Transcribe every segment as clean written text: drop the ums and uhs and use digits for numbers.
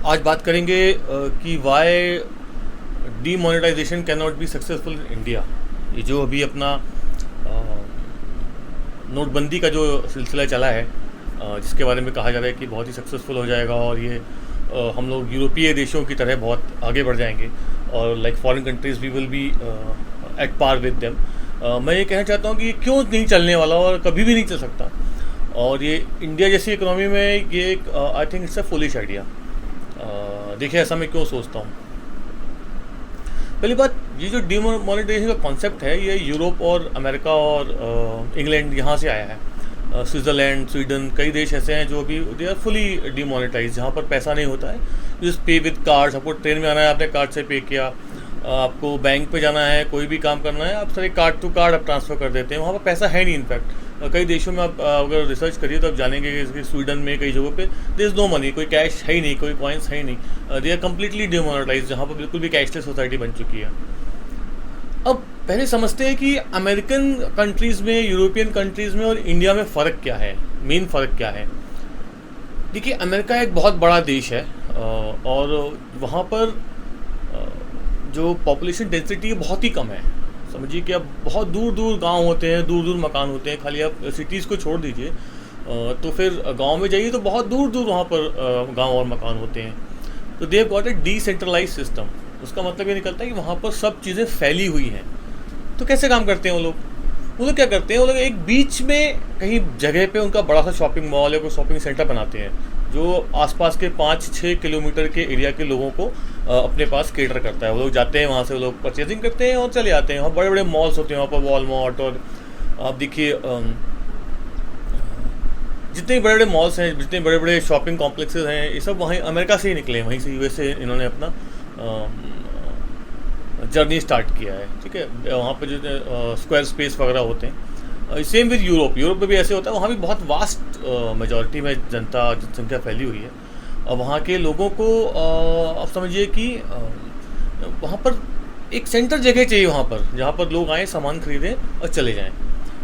आज बात करेंगे कि why demonetisation can not be successful in India. ये जो अभी अपना नोटबंदी का जो सिलसिला चला है, जिसके बारे में कहा जा रहा है कि बहुत ही सक्सेसफुल हो जाएगा और ये हम लोग यूरोपीय देशों की तरह बहुत आगे बढ़ जाएंगे और like foreign countries we will be at par with them. मैं ये कहना चाहता हूँ कि ये क्यों नहीं चलने वाला और कभी भी नहीं चल सकता। और ये इंडिया जैसी इकोनॉमी में ये एक I think it's a foolish idea. देखिए ऐसा मैं क्यों सोचता हूँ। पहली बात, ये जो डीमोनेटाइजेशन का कॉन्सेप्ट है ये यूरोप और अमेरिका और इंग्लैंड यहाँ से आया है। स्विट्ज़रलैंड, स्वीडन, कई देश ऐसे हैं जो अभी दे आर फुली डीमोनेटाइज, जहाँ पर पैसा नहीं होता है। जस्ट पे विद कार्ड्स। आपको ट्रेन में आना है, आपने कार्ड से पे किया। आपको बैंक पे जाना है, कोई भी काम करना है, आप सारे कार्ड टू कार्ड आप ट्रांसफ़र कर देते हैं। वहाँ पर पैसा है नहीं। इनफैक्ट कई देशों में आप अगर रिसर्च करिए तो आप जानेंगे कि स्वीडन में कई जगहों पे देयर इज़ नो मनी, कोई कैश है ही नहीं, कोई कॉइन्स है ही नहीं। दे आर कम्प्लीटली डिमोनेटाइज, जहाँ पर बिल्कुल भी कैशलेस सोसाइटी बन चुकी है। अब पहले समझते हैं कि अमेरिकन कंट्रीज़ में, यूरोपियन कंट्रीज़ में और इंडिया में फ़र्क क्या है, मेन फ़र्क क्या है। देखिए, अमेरिका एक बहुत बड़ा देश है और वहाँ पर जो पॉपुलेशन डेंसिटी बहुत ही कम है। समझिए कि अब बहुत दूर दूर गांव होते हैं, दूर दूर मकान होते हैं। खाली आप सिटीज़ को छोड़ दीजिए तो फिर गांव में जाइए तो बहुत दूर दूर वहाँ पर गांव और मकान होते हैं। तो they have got a decentralise system. उसका मतलब ये निकलता है कि वहाँ पर सब चीज़ें फैली हुई हैं। तो कैसे काम करते हैं वो लोग क्या करते हैं, वो लोग एक बीच में कहीं जगह पे उनका बड़ा सा शॉपिंग मॉल या कोई शॉपिंग सेंटर बनाते हैं जो आसपास के 5-6 किलोमीटर के एरिया के लोगों को अपने पास केटर करता है। वो लोग जाते हैं वहाँ से, वो लोग परचेजिंग करते हैं और चले आते हैं। वहाँ बड़े बड़े मॉल्स होते हैं, वहाँ पर वॉलमार्ट और आप देखिए जितने बड़े बड़े मॉल्स हैं, जितने बड़े बड़े शॉपिंग कॉम्प्लेक्सेस हैं, ये सब वहीं अमेरिका से ही निकले हैं। वहीं से यूएस से इन्होंने अपना जर्नी स्टार्ट किया है। ठीक है, वहाँ पर जो स्क्वायर स्पेस वगैरह होते हैं। सेम विद यूरोप में भी ऐसे होता है। वहाँ भी बहुत वास्ट मेजॉरिटी में जनसंख्या फैली हुई है और वहाँ के लोगों को आप समझिए कि वहाँ पर एक सेंटर जगह चाहिए, वहाँ पर जहाँ पर लोग आएँ, सामान खरीदें और चले जाएँ।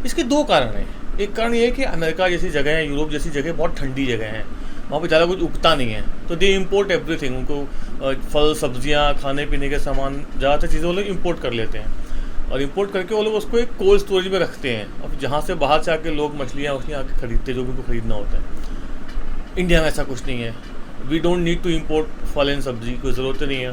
इसके दो कारण हैं। एक कारण ये है कि अमेरिका जैसी जगह है, यूरोप जैसी जगह बहुत ठंडी जगह है, वहाँ पर ज़्यादा कुछ उगता नहीं है। तो दे इम्पोर्ट एवरीथिंग। उनको फल, सब्जियाँ, खाने पीने के सामान, ज़्यादातर चीज़ें वो लोग इम्पोर्ट कर लेते हैं और इंपोर्ट करके वो लोग उसको एक कोल्ड स्टोरेज में रखते हैं। अब जहाँ से बाहर से आके लोग मछलियाँ आके खरीदते हैं जो भी उनको खरीदना होता है। इंडिया में ऐसा कुछ नहीं है। We don't need to import phal and sabzi, कोई ज़रूरत नहीं है।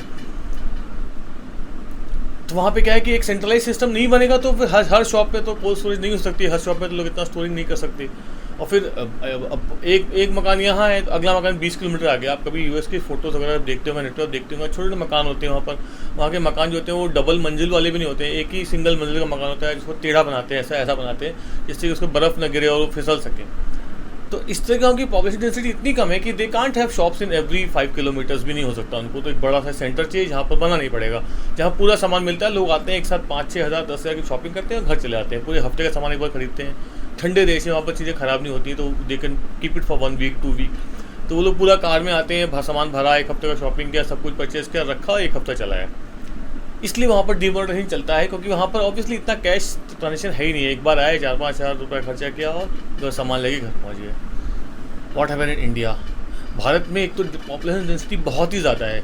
तो वहाँ पे क्या है कि एक सेंट्रलाइज सिस्टम नहीं बनेगा तो फिर हर शॉप पे तो कोल्ड स्टोरेज नहीं हो सकती, हर शॉप पे तो लोग इतना स्टोरिंग नहीं कर सकते। और फिर अब एक मकान यहाँ है, अगला मकान 20 किलोमीटर आगे। आप कभी यूएस की फ़ोटोज़ वगैरह देखते हो, मैं नेटवर्क देखते हो, छोटे छोटे मकान होते हैं वहाँ पर। वहाँ के मकान जो होते हैं वो डबल मंजिल वाले भी नहीं होते हैं, एक ही सिंगल मंजिल का मकान होता है जिसको टेढ़ा बनाते हैं, ऐसा बनाते हैं जिससे कि उसको बर्फ़ न गिरे और वो फिसल सके। तो इस तरह की पॉपुलेशन डेंसिटी इतनी कम है कि they can't have shops in every 5 kilometres भी नहीं हो सकता उनको। तो एक बड़ा सा सेंटर चाहिए जहाँ पर बनाना नहीं पड़ेगा, जहाँ पूरा सामान मिलता है। लोग आते हैं एक साथ 5-6 हज़ार 10 हज़ार की शॉपिंग करते हैं और घर चले आते हैं। पूरे हफ्ते का सामान एक बार खरीदते हैं। ठंडे देश में वहाँ पर चीज़ें ख़राब नहीं होती, तो they can keep it for 1 week 2 week. तो वो लोग पूरा कार में आते हैं, सामान भरा, एक हफ्ते का शॉपिंग किया, सब कुछ परचेज़ किया, रखा, एक हफ्ता चलाया। इसलिए वहाँ पर डीमोनेटाइजेशन चलता है, क्योंकि वहाँ पर ऑब्वियसली इतना कैश ट्रांजेक्शन है ही नहीं है। एक बार आए, 4-5 हज़ार रुपये खर्चा किया और सामान लेके घर पहुँच गए। What happen in India. Bharat में एक तो पॉपुलेशन डेंसिटी बहुत ही ज़्यादा है।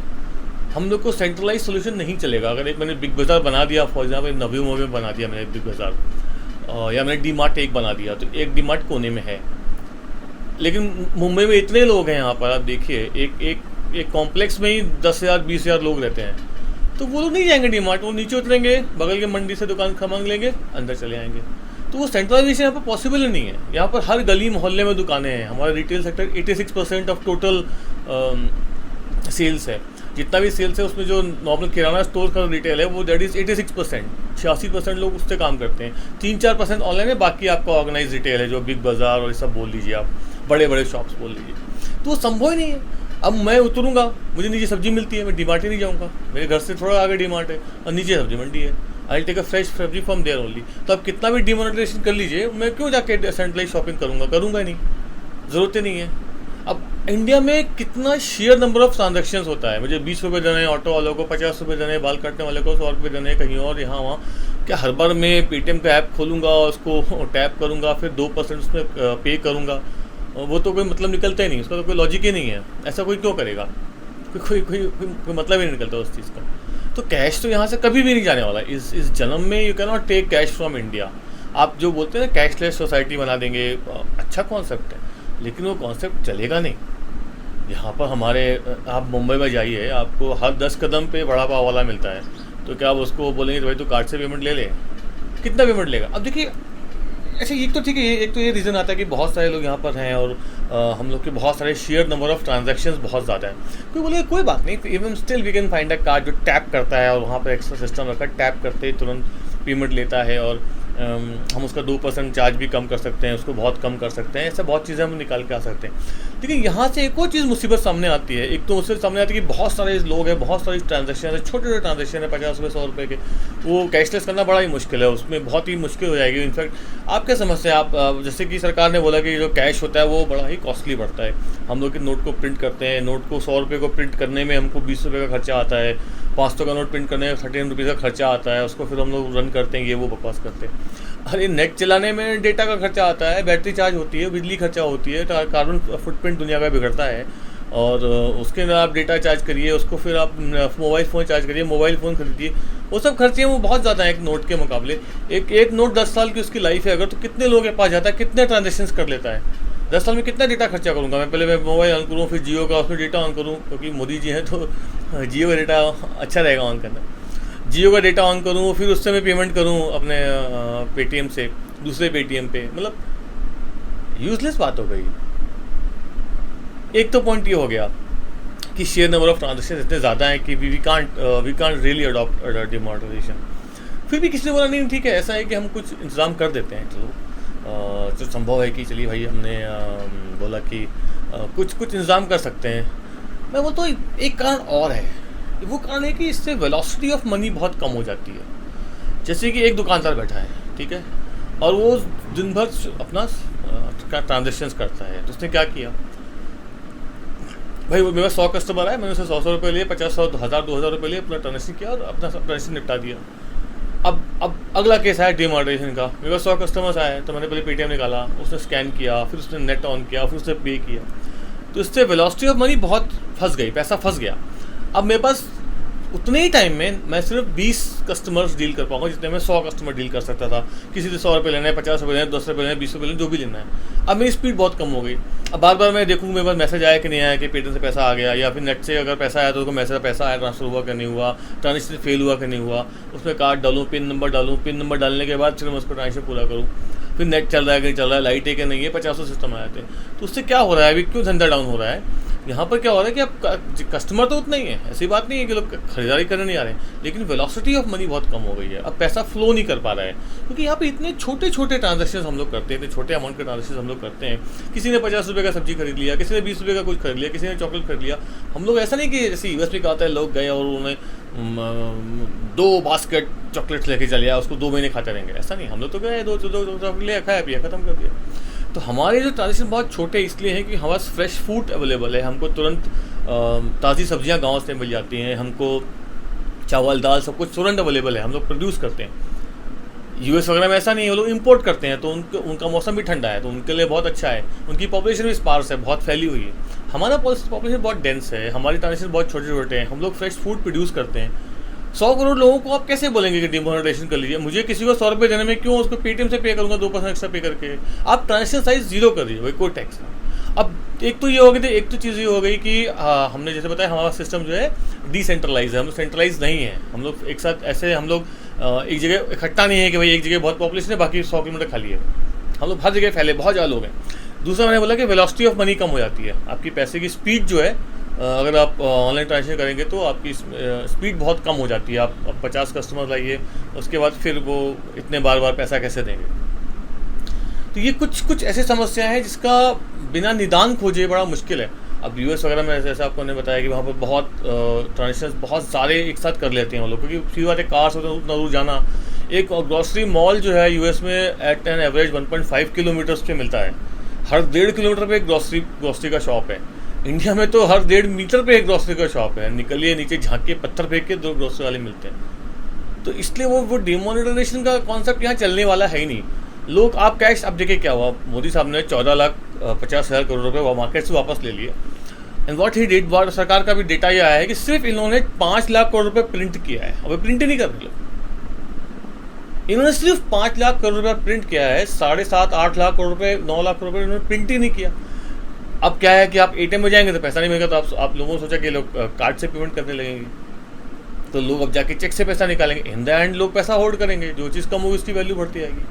हम लोग को सेंट्रलाइज सोल्यूशन नहीं चलेगा। अगर एक मैंने बिग बाज़ार बना दिया, फॉर एग्जाम्पल नवी मुंबई में बना दिया मैंने बिग बाज़ार, या मैंने डी मार्ट एक बना दिया, तो एक डी मार्ट कोने में है। लेकिन मुंबई में इतने लोग हैं यहाँ पर, आप देखिए एक कॉम्प्लेक्स में ही 10,000-20,000 लोग रहते हैं। तो वो लोग नहीं जाएंगे डी मार्ट, वो नीचे उतरेंगे, बगल के मंडी से दुकान सामान लेंगे, अंदर चले आएंगे। तो वो सेंट्रलाइजेशन यहाँ पर पॉसिबल ही नहीं है। यहाँ पर हर गली मोहल्ले में दुकानें हैं। हमारा retail sector 86% of total sales है। जितना भी सेल्स है उसमें जो नॉर्मल किराना स्टोर का रिटेल है वो दैट इज़ 86%। 86% लोग उससे काम करते हैं। 3-4% ऑनलाइन है, बाकी आपका ऑर्गेनाइज रिटेल है जो बिग बाज़ार और ये सब बोल लीजिए, आप बड़े बड़े शॉप्स बोल लीजिए। तो वो संभव ही नहीं है। अब मैं उतरूँगा, मुझे नीचे सब्जी मिलती है, मैं डी मार्ट ही नहीं जाऊँगा, मेरे घर से थोड़ा आगे डी मार्ट है और नीचे सब्जी मंडी है। आई टेक अ फ्रेश सब्जी फ्रॉम देयर ओनली। तो आप कितना भी डिमोनेटाइजेशन कर लीजिए, मैं क्यों जाके सेंट्रलाइज शॉपिंग करूँगा ही नहीं, ज़रूरत ही नहीं है। अब इंडिया में कितना शेयर नंबर ऑफ ट्रांजेक्शन्स होता है। मुझे 20 रुपये देने हैं ऑटो वालों को, 50 रुपये देने हैं बाल काटने वाले को, 100 रुपये देने हैं कहीं और यहाँ वहाँ। क्या हर बार मैं पेटीएम का ऐप खोलूँगा, उसको टैप करूँगा, फिर 2% उसमें पे करूँगा? वो तो कोई मतलब निकलता ही नहीं, उसका तो कोई लॉजिक ही नहीं है। ऐसा कोई क्यों करेगा? कोई मतलब ही नहीं निकलता उस चीज़ का। तो कैश तो यहाँ से कभी भी नहीं जाने वाला इस जन्म में। You can not take cash from India. आप जो बोलते हैं ना कैशलेस सोसाइटी बना देंगे, अच्छा कॉन्सेप्ट है, लेकिन वो कॉन्सेप्ट चलेगा नहीं। यहाँ पर हमारे आप मुंबई में जाइए, आपको हर 10 कदम पे बड़ा पाव वाला मिलता है, तो क्या आप उसको बोलेंगे तो भाई तो कार्ड से पेमेंट ले ले? कितना पेमेंट लेगा? अब देखिए ऐसे एक तो ठीक है, एक तो ये रीज़न आता है कि बहुत सारे लोग यहाँ पर हैं और हम लोग के बहुत सारे शेयर नंबर ऑफ ट्रांजैक्शंस बहुत ज़्यादा है। कोई बोले कोई बात नहीं, even still we can find a card जो टैप करता है और वहाँ पर एक्स्ट्रा सिस्टम रखा, टैप करते ही तुरंत पेमेंट लेता है और हम उसका 2% चार्ज भी कम कर सकते हैं, उसको बहुत कम कर सकते हैं। ऐसा बहुत चीज़ें हम निकाल के आ सकते हैं। लेकिन यहाँ से एक और चीज़ मुसीबत सामने आती है। एक तो मुसीबत सामने आती है कि बहुत सारे लोग हैं, बहुत सारी ट्रांजेक्शन है, छोटे छोटे ट्रांजेक्शन है, 50 रुपये 100 रुपये के, वो कैशलेस करना बड़ा ही मुश्किल है, उसमें बहुत ही मुश्किल हो जाएगी। इनफैक्ट आप क्या समझते हैं, आप जैसे कि सरकार ने बोला कि जो कैश होता है वो बड़ा ही कॉस्टली पड़ता है। हम लोग के नोट को प्रिंट करते हैं, नोट को 100 रुपये को प्रिंट करने में हमको 20 रुपये का खर्चा आता है, 500 का नोट प्रिंट करने में 13 रुपीज़ का खर्चा आता है, उसको फिर हम लोग रन करते हैं, ये वो बकवास करते हैं। अरे नेट चलाने में डेटा का खर्चा आता है, बैटरी चार्ज होती है, बिजली खर्चा होती है, कार्बन फुटप्रिंट दुनिया का बिगड़ता है, और उसके अंदर आप डेटा चार्ज करिए, उसको फिर आप मोबाइल फ़ोन चार्ज करिए, मोबाइल फ़ोन खरीदिए, वो सब खर्चे हैं, वो बहुत ज़्यादा है एक नोट के मुकाबले। एक नोट 10 साल की उसकी लाइफ है, अगर तो कितने लोगों के पास जाता है, कितने ट्रांजेक्शन्स कर लेता है, 10 साल में कितना डेटा खर्चा करूँगा मैं? पहले मैं मोबाइल ऑन करूँ, फिर जियो का उसमें डेटा ऑन करूँ, क्योंकि मोदी जी हैं तो जियो का डेटा अच्छा रहेगा ऑन करना। जियो का डेटा ऑन करूँ, फिर उससे मैं पेमेंट करूँ अपने पेटीएम से दूसरे पेटीएम पे, मतलब यूजलेस बात हो गई। एक तो पॉइंट ये हो गया कि शेयर नंबर ऑफ ट्रांजेक्शन इतने ज़्यादा हैं कि we can't really adopt demonetisation. फिर भी किसी ने बोला नहीं ठीक है, ऐसा है कि हम कुछ इंतज़ाम कर देते हैं, चलो जो संभव है कि चलिए भाई, हमने बोला कि कुछ इंतज़ाम कर सकते हैं। मैं बोलता हूँ एक कारण और है, वो कारण है कि इससे वेलोसिटी ऑफ मनी बहुत कम हो जाती है। जैसे कि एक दुकानदार बैठा है, ठीक है, और वो दिन भर अपना ट्रांजेक्शंस करता है, तो उसने क्या किया भाई, मेरे पास 100 कस्टमर आए, मैंने उसे 100 रुपये लिए, 50 100 1000 2000 रुपये लिए, अपना ट्रांजेक्शन किया और अपना ट्रांजेक्शन निपटा दिया। अब अगला केस आया डिमोनेटाइजेशन का। मेरे पास 100 कस्टमर्स आए, तो मैंने पहले पेटीएम निकाला, उसने स्कैन किया, फिर उसने नेट ऑन किया, फिर उसने पे किया, तो इससे वेलोसिटी ऑफ मनी बहुत फंस गई, पैसा फंस गया। अब मेरे पास उतने ही टाइम में मैं सिर्फ 20 कस्टमर्स डील कर पाऊंगा जितने मैं 100 कस्टमर डील कर सकता था। किसी से 100 रुपये लेना है, 50 रुपये लेना है, 10 रुपये लेना है, 20 रुपये लेना है, जो भी लेना है। अब मेरी स्पीड बहुत कम हो गई। अब बार बार मैं देखूँ मेरे पास मैसेज आया कि नहीं आया, कि पेटीएम से पैसा आ गया, या फिर नेट से अगर पैसा आया तो उसको मैसेज पैसा आया, ट्रांसफर हुआ कि नहीं हुआ, ट्रांजेक्शन फेल हुआ कि नहीं हुआ, उसमें कार्ड डालूँ, पिन नंबर डालूँ, पिन नंबर डालने के बाद फिर मैं उसको ट्रांजेक्शन पूरा करूँ, फिर नेट चल रहा है कि नहीं चल रहा है, लाइट है कि नहीं है, 50 सिस्टम आए थे। तो उससे क्या हो रहा है, अभी क्यों धंधा डाउन हो रहा है? यहाँ पर क्या हो रहा है कि अब कस्टमर तो उतना ही है, ऐसी बात नहीं है कि लोग खरीदारी करने नहीं आ रहे हैं, लेकिन वेलोसिटी ऑफ मनी बहुत कम हो गई है। अब पैसा फ्लो नहीं कर पा रहा है, क्योंकि यहाँ पे इतने छोटे छोटे ट्रांजेक्शन हम लोग करते हैं, इतने छोटे अमाउंट के ट्रांजेक्शन हम लोग करते हैं। किसी ने 50 रुपये का सब्जी खरीद लिया, किसी ने 20 रुपये का कुछ खरीद लिया, किसी ने चॉकलेट खरीद लिया। हम लोग ऐसा नहीं कि जैसे यूएस में क्या होता है, लोग गए और उन्होंने 2 बास्केट चॉकलेट्स लेके चले आया, उसको 2 महीने खाते रहेंगे, ऐसा नहीं। हम लोग तो गए, दो चॉकलेट लिया, खाया पिया, ख़त्म कर दिया। तो हमारे जो ट्रांजेक्शन बहुत छोटे इसलिए हैं कि हमारे पास फ्रेश फूड अवेलेबल है, हमको तुरंत ताज़ी सब्जियां गांव से मिल जाती हैं, हमको चावल दाल सब कुछ तुरंत अवेलेबल है, हम लोग प्रोड्यूस करते हैं। यूएस वगैरह में ऐसा नहीं है, वो लोग इंपोर्ट करते हैं, तो उनका मौसम भी ठंडा है, तो उनके लिए बहुत अच्छा है, उनकी पॉपुलेशन भी स्पार्स है, बहुत फैली हुई है। हमारा पॉपुलेशन बहुत डेंस है, हमारी ट्रांजेक्शन बहुत छोटे छोटे हैं, हम लोग फ्रेश फूड प्रोड्यूस करते हैं। 100 करोड़ लोगों को आप कैसे बोलेंगे कि डिमोनेटाइजेशन कर लीजिए? मुझे किसी को 100 रुपये देने में क्यों उसको पेटीएम से पे करूँगा 2% एक्स्ट्रा पे करके? आप ट्रांजेक्शन साइज 0 कर दीजिए, वही कोई टैक्स नहीं। अब एक तो ये हो गई, एक तो चीज़ ये हो गई कि हमने जैसे बताया हमारा सिस्टम जो है डिसेंट्रलाइज है, हम लोग सेंट्रलाइज नहीं है। हम लोग एक साथ ऐसे हम लोग एक जगह इकट्ठा नहीं है कि भाई एक जगह बहुत पॉपुलेशन है, बाकी 100 किलोमीटर खाली है। हम लोग हर जगह फैले, बहुत ज़्यादा लोग हैं। दूसरा मैंने बोला कि वेलोसिटी ऑफ मनी कम हो जाती है, आपकी पैसे की स्पीड जो है, अगर आप ऑनलाइन ट्रांजेक्शन करेंगे तो आपकी स्पीड बहुत कम हो जाती है। आप 50 कस्टमर लाइए, उसके बाद फिर वो इतने बार बार पैसा कैसे देंगे? तो ये कुछ ऐसी समस्या है जिसका बिना निदान खोजे बड़ा मुश्किल है। अब यूएस वगैरह में जैसे आपको ने बताया कि वहाँ पर बहुत ट्रांजेक्शन बहुत सारे एक साथ कर लेते हैं वो लोग, क्योंकि सीधी बात है, कार से उतना दूर जाना। एक ग्रॉसरी मॉल जो है यूएस में एट एन एवरेज 1.5 किलोमीटर्स पे मिलता है, हर 1.5 किलोमीटर पे एक ग्रॉसरी का शॉप है। इंडिया में तो हर 1.5 मीटर पे एक ग्रॉसरी का शॉप है, निकलिए नीचे झाँक के पत्थर फेंक के 2 ग्रॉसरी वाले मिलते हैं। तो इसलिए वो डिमोनेटाइजेशन का कॉन्सेप्ट यहाँ चलने वाला है ही नहीं। लोग आप कैश, अब देखिए क्या हुआ, मोदी साहब ने 14,50,000 करोड़ रुपये मार्केट से वापस ले लिए। एंड व्हाट ही डिड, सरकार का भी डेटा ये आया है कि सिर्फ इन्होंने 5 लाख करोड़ रुपए प्रिंट किया है। अब प्रिंट ही नहीं कर रहे लोग, इन्होंने सिर्फ 5 लाख करोड़ रुपए प्रिंट किया है, 7.5-8 लाख करोड़ रुपए 9 लाख करोड़ रुपए इन्होंने प्रिंट ही नहीं किया। अब क्या है कि आप एटीएम में जाएंगे तो पैसा नहीं मिलेगा, तो आप लोगों ने सोचा कि लोग कार्ड से पेमेंट करने लगेंगे, तो लोग अब जाके चेक से पैसा निकालेंगे। इन द एंड लोग पैसा होल्ड करेंगे, जो चीज़ कम होगी उसकी वैल्यू बढ़ती जाएगी।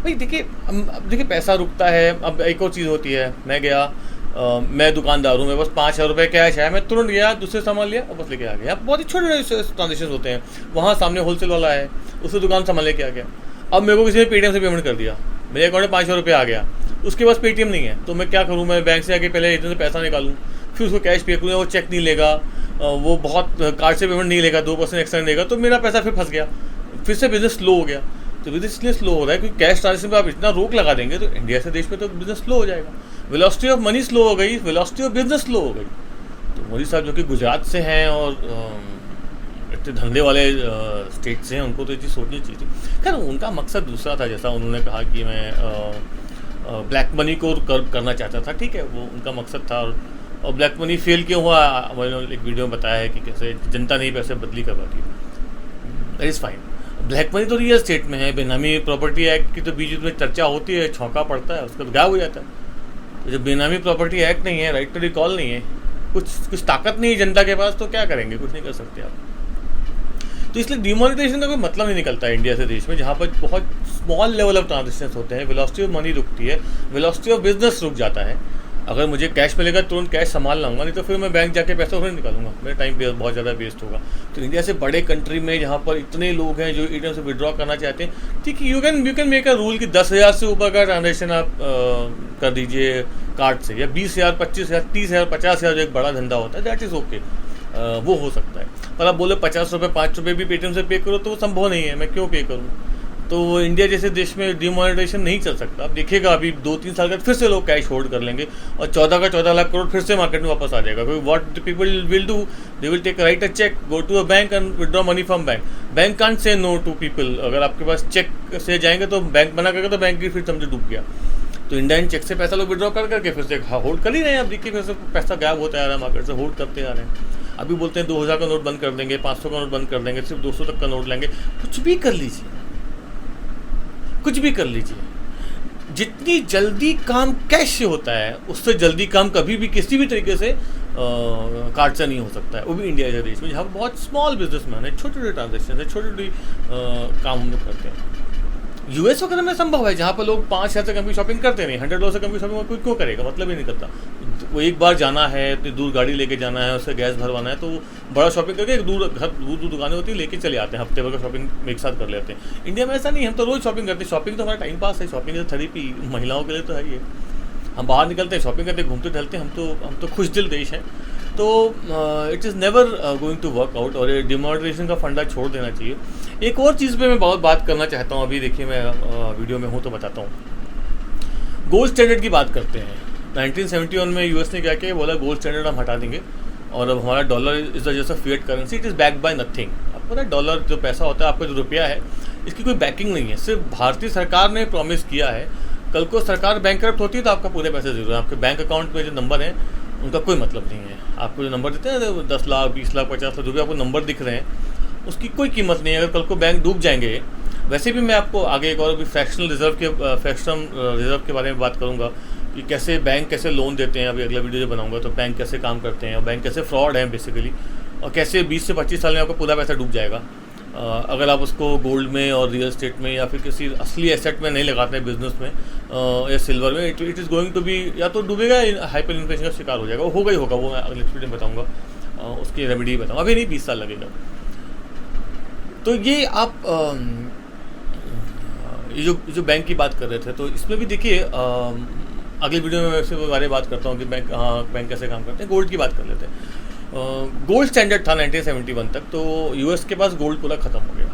भाई देखिए, अब देखिए पैसा रुकता है। अब एक और चीज़ होती है, मैं गया, मैं दुकानदार हूँ, मेरे पास 5,000 रुपये कैश है, मैं तुरंत गया, दूसरे सामान लिया और बस लेके आ गया। बहुत ही छोटे छोटे ट्रांजेक्शन होते हैं। वहाँ सामने होलसेल वाला है, उससे दुकान सामान लेके आ गया। अब मेरे को किसी ने पेटीएम से पेमेंट कर दिया, मेरे अकाउंट में 500 रुपये आ गया, उसके पास पेटीएम नहीं है, तो मैं क्या करूँ? मैं बैंक से आके पहले इतने से पैसा निकालूँ, फिर उसको कैश पे करूँ, वो चेक नहीं लेगा, वो बहुत कार्ड से पेमेंट नहीं लेगा, 2% एक्स्ट्रा लेगा, तो मेरा पैसा फिर फंस गया, फिर से बिजनेस स्लो हो गया। तो बिजनेस इसलिए स्लो हो रहा है क्योंकि कैश ट्रांजेक्शन पे आप इतना रोक लगा देंगे तो इंडिया से देश में तो बिजनेस स्लो हो जाएगा। वेलोसिटी ऑफ मनी स्लो हो गई, वेलोसिटी ऑफ बिजनेस स्लो हो गई। तो मोदी साहब जो कि गुजरात से हैं और इतने धंधे वाले स्टेट से हैं, उनको तो ये चीज़ सोचनी चाहिए थी। खैर उनका मकसद दूसरा था, जैसा उन्होंने कहा कि मैं ब्लैक मनी को कर्व करना चाहता था, ठीक है, वो उनका मकसद था। और ब्लैक मनी फेल क्यों हुआ, मैंने एक वीडियो में बताया है कि कैसे जनता नहीं पैसे बदली करवाती है। That is fine. Black money तो रियल स्टेट में है, बेनामी प्रॉपर्टी एक्ट की तो बीच में चर्चा होती है, छौंका पड़ता है, उसका गायब हो जाता है। तो जब बेनामी प्रॉपर्टी एक्ट नहीं है, राइट टू रिकॉल नहीं है, कुछ ताकत नहीं है जनता के पास, तो क्या करेंगे? कुछ नहीं कर सकते आप। तो इसलिए डिमोनेटाइजेशन का कोई मतलब नहीं निकलता है इंडिया से देश में, जहाँ पर बहुत स्मॉल लेवल ऑफ ट्रांजेक्शन होते हैं, वेलोसिटी ऑफ मनी रुकती है, वेलोसिटी ऑफ बिजनेस रुक जाता है। अगर मुझे कैश मिलेगा तुरंत कैश संभाल लाऊंगा, नहीं तो फिर मैं बैंक जाके पैसा नहीं निकालूंगा, मेरा टाइम बहुत ज़्यादा वेस्ट होगा। तो इंडिया से बड़े कंट्री में जहाँ पर इतने लोग हैं जो एटीएम से विड्रॉ करना चाहते हैं, ठीक है, you can make a rule कि 10,000 से ऊपर का ट्रांजेक्शन आप कर दीजिए कार्ड से, या 20,000, 25,000, 30,000, 50,000 जो एक बड़ा धंधा होता है, दैट इज़ ओके, वो हो सकता है। पर आप बोले 50 रुपये 5 रुपये भी पेटीएम से पे करो, तो वो संभव नहीं है, मैं क्यों पे करूँ? तो इंडिया जैसे देश में डिमोनेटाइजेशन नहीं चल सकता। आप देखिएगा अभी 2-3 साल बाद फिर से लोग कैश होल्ड कर लेंगे और 14 का 14 लाख करोड़ फिर से मार्केट में वापस आ जाएगा। क्योंकि what the people will do, they will take write a cheque, go to a bank and withdraw money from bank. Bank can't say no to people. अगर आपके पास चेक से जाएंगे तो बैंक मना करेगा, तो बैंक की फिर समझो डूब गया। तो इंडियन चेक से पैसा लोग विड्रॉ करके फिर से होल्ड कर ही रहे हैं। अब देखिए फिर से पैसा गायब होता आ रहा है, मार्केट से होल्ड करते आ रहे हैं। अभी बोलते हैं 2,000 का नोट बंद कर देंगे, 500 का नोट बंद कर देंगे, सिर्फ 200 तक का नोट लेंगे। कुछ भी कर लीजिए, कुछ भी कर लीजिए। जितनी जल्दी काम कैश से होता है, उससे जल्दी काम कभी भी किसी भी तरीके से कार्ड से नहीं हो सकता है, वो भी इंडिया जैसे देश में जहाँ बहुत स्मॉल बिजनेसमैन है, छोटे छोटे ट्रांजेक्शन है, छोटे छोटे काम लोग करते हैं। यूएस वगैरह में संभव है, जहाँ पर लोग 5,000 से कम की शॉपिंग करते नहीं, $100 से कम की शॉपिंग कोई क्यों करेगा? मतलब ही नहीं करता। वो एक बार जाना है, इतनी दूर गाड़ी लेके जाना है, उससे गैस भरवाना है, तो बड़ा शॉपिंग करके एक दूर दुकानें होती है, लेके चले आते हैं, हफ्ते भर का शॉपिंग एक साथ कर लेते हैं। इंडिया में ऐसा नहीं है, हम तो रोज़ शॉपिंग करते हैं। शॉपिंग तो हमारा टाइम पास है, शॉपिंग इज थेरेपी, महिलाओं के लिए तो है ही है। हम बाहर निकलते हैं, शॉपिंग करते हैं, घूमते टहलते हैं, हम तो खुश दिल देश हैं। तो it is never going to work out, और ये डिमोनेटाइजेशन का फंडा छोड़ देना चाहिए। एक और चीज़ पे मैं बहुत बात करना चाहता हूँ, अभी देखिए मैं वीडियो में हूँ तो बताता हूँ। गोल्ड स्टैंडर्ड की बात करते हैं। 1971 में यूएस ने क्या किया, बोला गोल्ड स्टैंडर्ड हम हटा देंगे और अब हमारा डॉलर इज द जैसा fiat currency, it is backed by nothing. आपको पता है डॉलर जो पैसा होता है, आपका जो रुपया है, इसकी कोई बैकिंग नहीं है, सिर्फ भारतीय सरकार ने प्रॉमिस किया है। कल को सरकार बैंकरप्ट होती है तो आपका पूरे पैसे ज़रूर है, आपके बैंक अकाउंट में जो नंबर है उनका कोई मतलब नहीं है। आपको जो नंबर देते हैं 10 लाख, 20 लाख, 50 लाख, जो भी आपको नंबर दिख रहे हैं उसकी कोई कीमत नहीं है। अगर कल को बैंक डूब जाएंगे, वैसे भी मैं आपको आगे एक और भी फ्रैक्शनल रिजर्व के बारे में बात करूंगा कि कैसे बैंक कैसे लोन देते हैं। अभी अगला वीडियो जो बनाऊंगा तो बैंक कैसे काम करते हैं और बैंक कैसे फ्रॉड है बेसिकली, और कैसे 20 से 25 साल में आपका पूरा पैसा डूब जाएगा अगर आप उसको गोल्ड में और रियल एस्टेट में या फिर किसी असली एसेट में नहीं लगाते हैं, बिजनेस में या सिल्वर में। It is going to be, या तो डूबेगा, हाइपर इन्फ्लेशन का शिकार हो जाएगा। वो होगा ही होगा, वो मैं अगले वीडियो में बताऊँगा, उसकी रेमेडी बताऊँगा। अभी नहीं, 20 साल लगेगा। तो ये आप ये जो बैंक की बात कर रहे थे, तो इसमें भी देखिए अगले वीडियो में इसके बारे में बात करता हूँ कि बैंक कैसे काम करते हैं। गोल्ड की बात कर लेते हैं। गोल्ड स्टैंडर्ड था 1971 तक, तो यूएस के पास गोल्ड पूरा ख़त्म हो गया,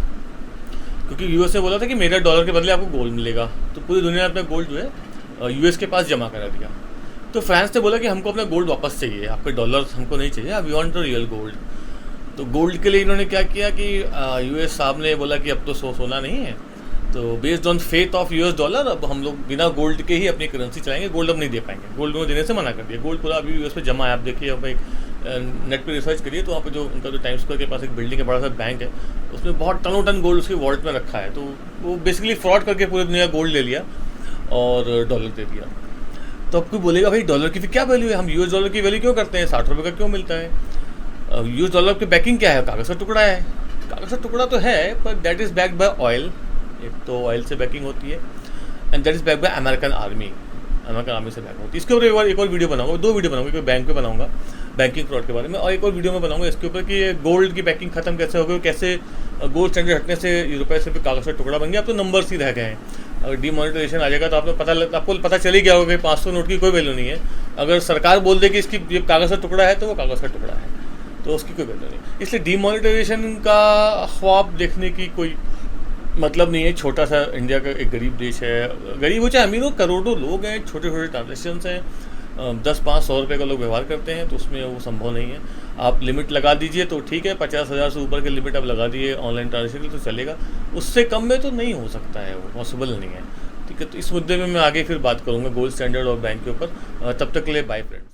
क्योंकि यूएस ने बोला था कि मेरे डॉलर के बदले आपको गोल्ड मिलेगा। तो पूरी दुनिया ने अपना गोल्ड जो है यूएस के पास जमा करा दिया। तो फ्रांस ने बोला कि हमको अपना गोल्ड वापस चाहिए, आपके डॉलर हमको नहीं चाहिए, we want the real gold. तो गोल्ड के लिए इन्होंने क्या किया कि यूएस साहब ने बोला कि अब तो सोना नहीं है, तो based on faith of US dollar अब हम लोग बिना गोल्ड के ही अपनी करेंसी चलाएंगे, गोल्ड अब नहीं दे पाएंगे, गोल्ड में देने से मना कर दिया। गोल्ड पूरा अभी यूएस पे जमा है, आप देखिए अब एक नेट पे रिसर्च करिए तो वहाँ पे जो उनका जो टाइम स्क्वायर के पास एक बिल्डिंग है, बड़ा सा बैंक है, उसमें बहुत टनों टन गोल्ड उसके वॉलेट में रखा है। तो वो बेसिकली फ्रॉड करके पूरे दुनिया गोल्ड ले लिया और डॉलर दे दिया। तो अब कोई बोलेगा भाई डॉलर की फिर क्या वैल्यू है, हम यूएस डॉलर की वैल्यू क्यों करते हैं, 60 रुपये का क्यों मिलता है। यूएस डॉलर की बैकिंग क्या है, कागज़ का टुकड़ा है, कागज़ का टुकड़ा तो है पर that is backed by oil, एक तो ऑयल से बैकिंग होती है, and that is backed by American army से बैक होती है। इसके ऊपर एक और वीडियो बनाऊंगा, 2 वीडियो बनाऊंगा, एक बैंक पे बनाऊंगा बैंकिंग फ्रॉड के बारे में, और एक और वीडियो में बनाऊंगा इसके ऊपर कि गोल्ड की बैकिंग खत्म कैसे हो गई, कैसे गोल्ड स्टैंडर्ड हटने से रुपये से कागज़ का टुकड़ा बन गया, अब तो नंबर्स ही रह गए हैं। अगर डीमोनेटाइजेशन आ जाएगा तो आपको पता चल ही गया होगा कि 500 नोट की कोई वैल्यू नहीं है। अगर सरकार बोल दे कि इसकी ये कागज़ का टुकड़ा है तो वो कागज़ का टुकड़ा है, तो उसकी कोई वैल्यू नहीं। इसलिए डीमोनेटाइजेशन का ख्वाब देखने की कोई मतलब नहीं है। छोटा सा इंडिया का एक गरीब देश है, गरीब हो चाहे अमीर हो, करोड़ों लोग हैं, छोटे छोटे ट्रांजेक्शन्स हैं, 10-5-100 रुपये का लोग व्यवहार करते हैं, तो उसमें वो संभव नहीं है। आप लिमिट लगा दीजिए तो ठीक है, 50,000 से ऊपर की लिमिट आप लगा दिए ऑनलाइन ट्रांजेक्शन की तो चलेगा, उससे कम में तो नहीं हो सकता है, वो पॉसिबल नहीं है। ठीक है, तो इस मुद्दे में मैं आगे फिर बात करूँगा गोल्ड स्टैंडर्ड और बैंक के ऊपर। तब तक के लिए बाय फ्रेंड्स।